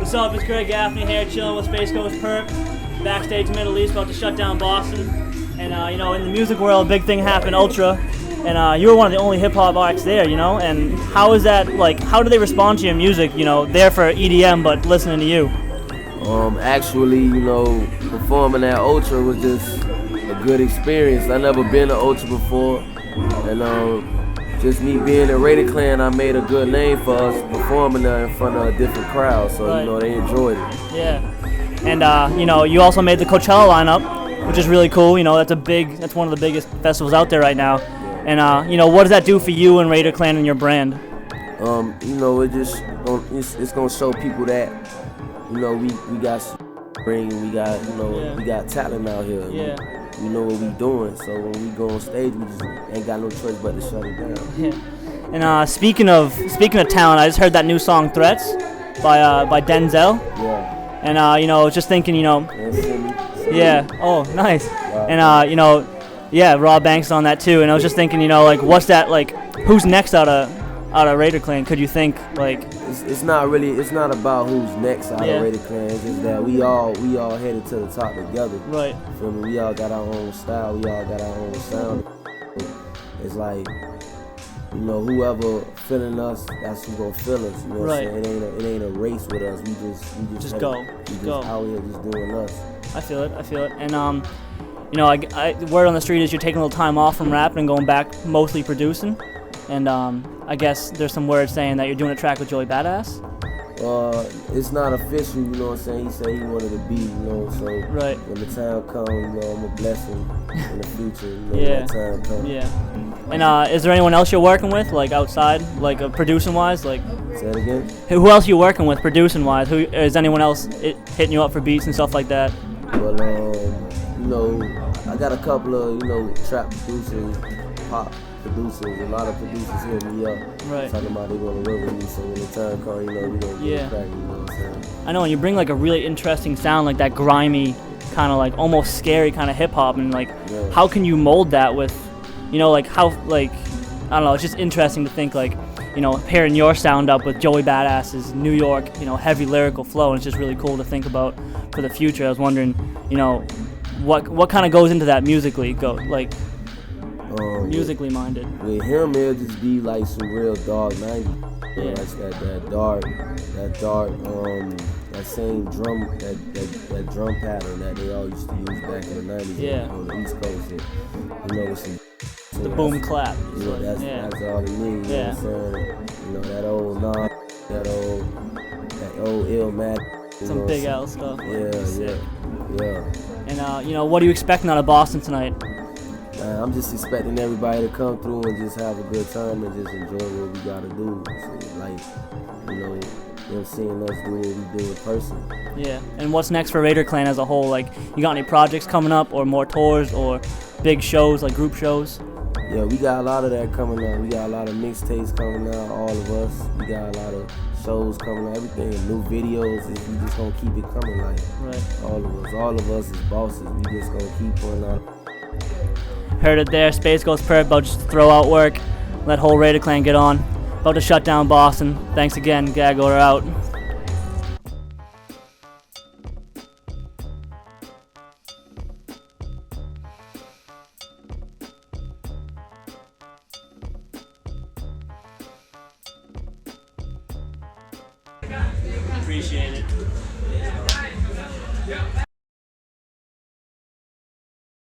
What's up? It's Greg Gaffney here, chilling with SPACEGHOSTPURRP, backstage Middle East, about to shut down Boston. And you know, in the music world, a big thing happened, Ultra, and you were one of the only hip hop acts there, you know. And how is that like? How do they respond to your music? You know, there for EDM, but listening to you. Actually, you know, performing at Ultra was just a good experience. I never been to Ultra before, and just me being a Raider Clan, I made a good name for us performing there in front of a different crowd. So Right. you know, they enjoyed it. Yeah, and you know, you also made the Coachella lineup, which is really cool. You know, that's one of the biggest festivals out there right now. And you know, what does that do for you and Raider Clan and your brand? You know, it's gonna show people that, you know, we got bring, we got, you know, we got talent out here. Yeah. We know what we doing, so when we go on stage, we just ain't got no choice but to shut it down. Yeah. And speaking of talent, I just heard that new song "Threats" by Denzel. Yeah. And you know, just thinking, you know, yeah. Oh, nice. Wow. And you know, yeah, Rob Banks on that too. And I was just thinking, you know, like, what's that like? Who's next out of Raider Clan? Could you think like? It's not about who's next out of Raider Clan. It's just that we all headed to the top together. Right. Feel me? We all got our own style. We all got our own sound. It's like, you know, whoever feeling us, that's who gonna feel us. You know what I'm saying? It ain't a race with us. We just go. We just out here just doing us. I feel it. And you know, word on the street is you're taking a little time off from rapping and going back mostly producing. And I guess there's some words saying that you're doing a track with Joey Bada. It's not official, you know what I'm saying? He said he wanted to be, you know, so when the time comes, you know, I'm gonna bless him in the future, you know, when that time comes. Yeah. And is there anyone else you're working with, like outside, like producing wise? Like, say it again? Who else are you working with producing wise? Who is anyone else hitting you up for beats and stuff like that? Well, you know, I got a couple of, you know, trap producers, pop producers, a lot of producers hit me up, talking about they want to work with me, so when the time comes, you know, we gonna get it cracking, you know what I'm saying? I know, and you bring like a really interesting sound, like that grimy, kind of like almost scary kind of hip hop, and like, how can you mold that with, you know, like how, like, I don't know, it's just interesting to think like, you know, pairing your sound up with Joey Badass's New York, you know, heavy lyrical flow, and it's just really cool to think about for the future. I was wondering, you know, what kind of goes into that musically, musically minded? With him, it'll just be like some real dark 90s. You know, like that same drum, that drum pattern that they all used to use back in the 90s on the East Coast. And, you know, with the boom clap. You know, that's all it means. You know what I'm saying? You know, that old Nas, that old Illmatic. Some Big L stuff. Yeah. And you know, what are you expecting out of Boston tonight? I'm just expecting everybody to come through and just have a good time and just enjoy what we gotta do. So, like, you know, them seeing us do what we do in person. Yeah. And what's next for Raider Clan as a whole? Like, you got any projects coming up, or more tours, or big shows, like group shows? Yeah, we got a lot of that coming up. We got a lot of mixtapes coming out, all of us. We got a lot of shows coming out, everything, new videos. We just gonna keep it coming, like, all of us is bosses. We just gonna keep putting out. Heard it there, SPACEGHOSTPURRP, about just to throw out work, let whole Raider Clan get on. About to shut down Boston. Thanks again, gag order out. Appreciate it.